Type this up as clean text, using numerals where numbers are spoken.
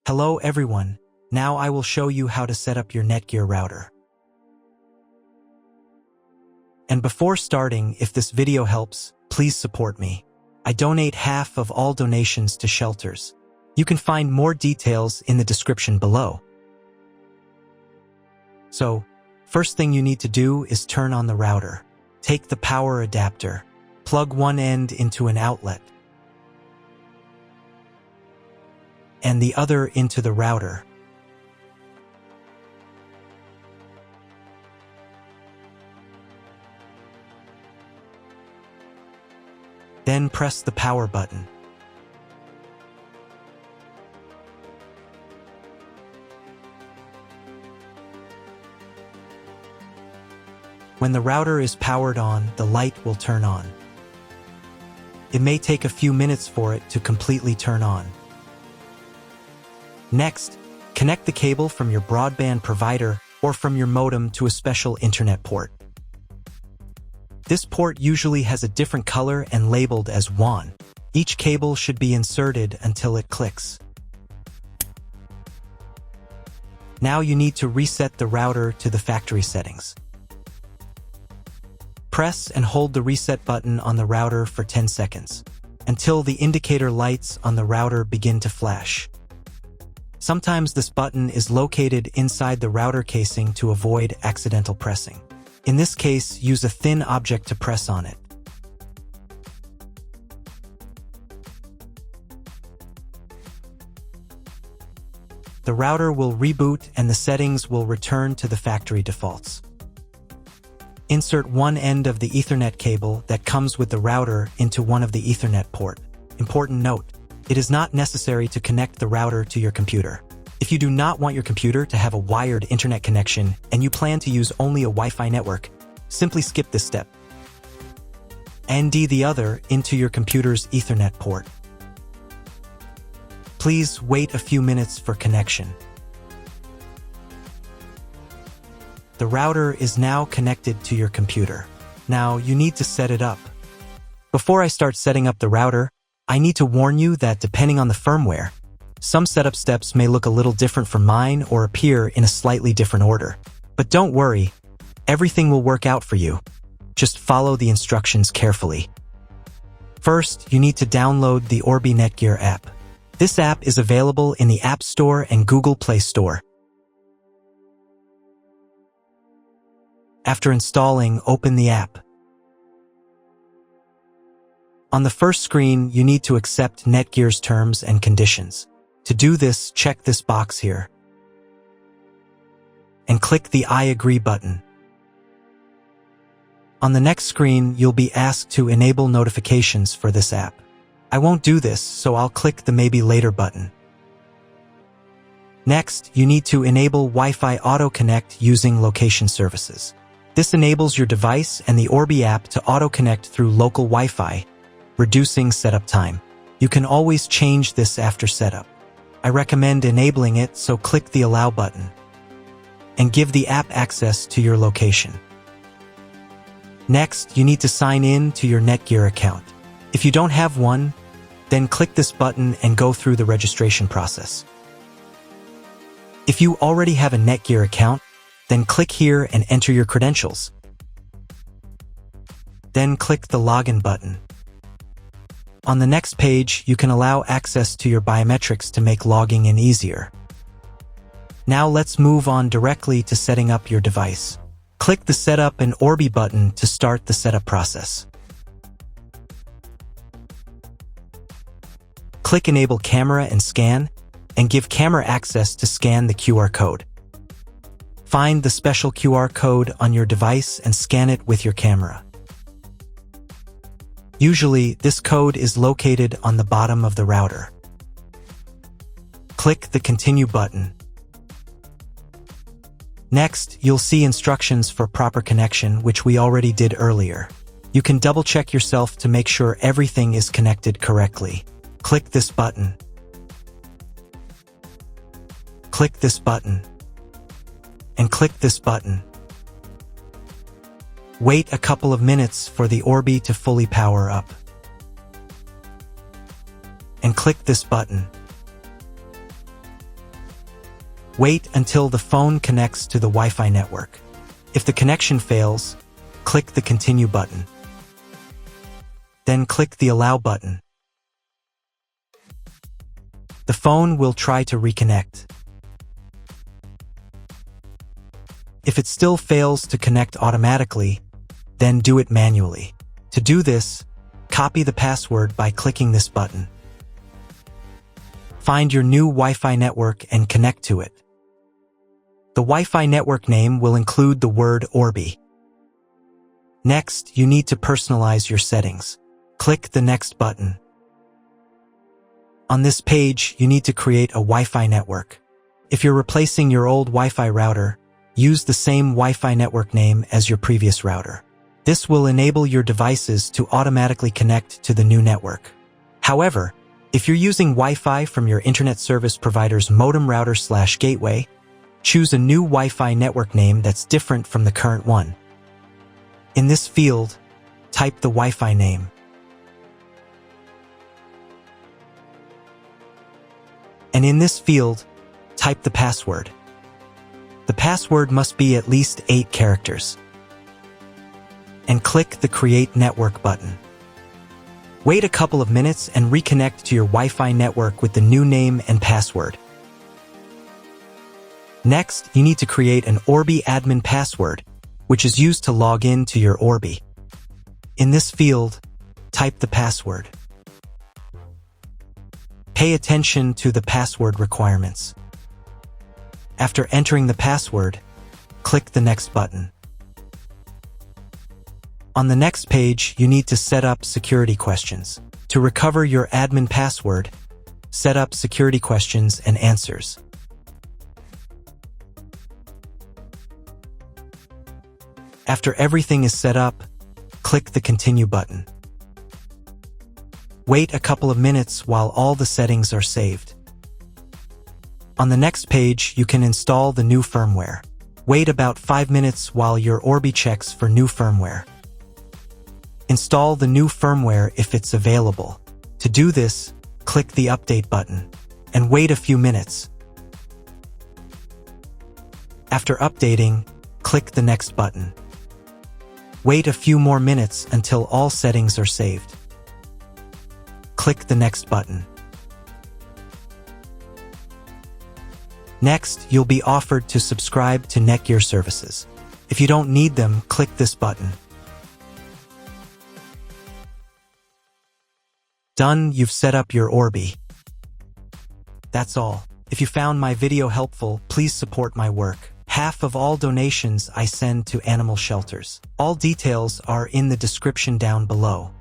Hello everyone, now I will show you how to set up your NETGEAR router. And before starting, if this video helps, please support me. I donate half of all donations to shelters. You can find more details in the description below. So, first thing you need to do is turn on the router. Take the power adapter, plug one end into an outlet, and the other into the router. Then press the power button. When the router is powered on, the light will turn on. It may take a few minutes for it to completely turn on. Next, connect the cable from your broadband provider or from your modem to a special internet port. This port usually has a different color and labeled as WAN. Each cable should be inserted until it clicks. Now you need to reset the router to the factory settings. Press and hold the reset button on the router for 10 seconds, until the indicator lights on the router begin to flash. Sometimes this button is located inside the router casing to avoid accidental pressing. In this case, use a thin object to press on it. The router will reboot and the settings will return to the factory defaults. Insert one end of the Ethernet cable that comes with the router into one of the Ethernet port. Important note: it is not necessary to connect the router to your computer. If you do not want your computer to have a wired internet connection and you plan to use only a Wi-Fi network, simply skip this step. ND the other into your computer's Ethernet port. Please wait a few minutes for connection. The router is now connected to your computer. Now you need to set it up. Before I start setting up the router, I need to warn you that depending on the firmware, some setup steps may look a little different from mine or appear in a slightly different order. But don't worry, everything will work out for you. Just follow the instructions carefully. First, you need to download the Orbi NETGEAR app. This app is available in the App Store and Google Play Store. After installing, open the app. On the first screen, you need to accept NETGEAR's terms and conditions. To do this, check this box here and click the I agree button. On the next screen, you'll be asked to enable notifications for this app. I won't do this, so I'll click the maybe later button. Next, you need to enable Wi-Fi Auto Connect using location services. This enables your device and the Orbi app to auto-connect through local Wi-Fi, reducing setup time. You can always change this after setup. I recommend enabling it, so click the Allow button and give the app access to your location. Next, you need to sign in to your NETGEAR account. If you don't have one, then click this button and go through the registration process. If you already have a NETGEAR account, then click here and enter your credentials. Then click the Login button. On the next page, you can allow access to your biometrics to make logging in easier. Now let's move on directly to setting up your device. Click the Setup and Orbi button to start the setup process. Click Enable Camera and Scan, and give camera access to scan the QR code. Find the special QR code on your device and scan it with your camera. Usually, this code is located on the bottom of the router. Click the Continue button. Next, you'll see instructions for proper connection, which we already did earlier. You can double-check yourself to make sure everything is connected correctly. Click this button. Click this button. And click this button. Wait a couple of minutes for the Orbi to fully power up. And click this button. Wait until the phone connects to the Wi-Fi network. If the connection fails, click the Continue button. Then click the Allow button. The phone will try to reconnect. If it still fails to connect automatically, then do it manually. To do this, copy the password by clicking this button. Find your new Wi-Fi network and connect to it. The Wi-Fi network name will include the word Orbi. Next, you need to personalize your settings. Click the Next button. On this page, you need to create a Wi-Fi network. If you're replacing your old Wi-Fi router, use the same Wi-Fi network name as your previous router. This will enable your devices to automatically connect to the new network. However, if you're using Wi-Fi from your internet service provider's modem router/gateway, choose a new Wi-Fi network name that's different from the current one. In this field, type the Wi-Fi name. And in this field, type the password. The password must be at least 8 characters. And click the Create Network button. Wait a couple of minutes and reconnect to your Wi-Fi network with the new name and password. Next, you need to create an Orbi admin password, which is used to log in to your Orbi. In this field, type the password. Pay attention to the password requirements. After entering the password, click the Next button. On the next page, you need to set up security questions. To recover your admin password, set up security questions and answers. After everything is set up, click the Continue button. Wait a couple of minutes while all the settings are saved. On the next page, you can install the new firmware. Wait about 5 minutes while your Orbi checks for new firmware. Install the new firmware if it's available. To do this, click the Update button and wait a few minutes. After updating, click the Next button. Wait a few more minutes until all settings are saved. Click the Next button. Next, you'll be offered to subscribe to NETGEAR services. If you don't need them, click this button. Done, you've set up your Orbi. That's all. If you found my video helpful, please support my work. Half of all donations I send to animal shelters. All details are in the description down below.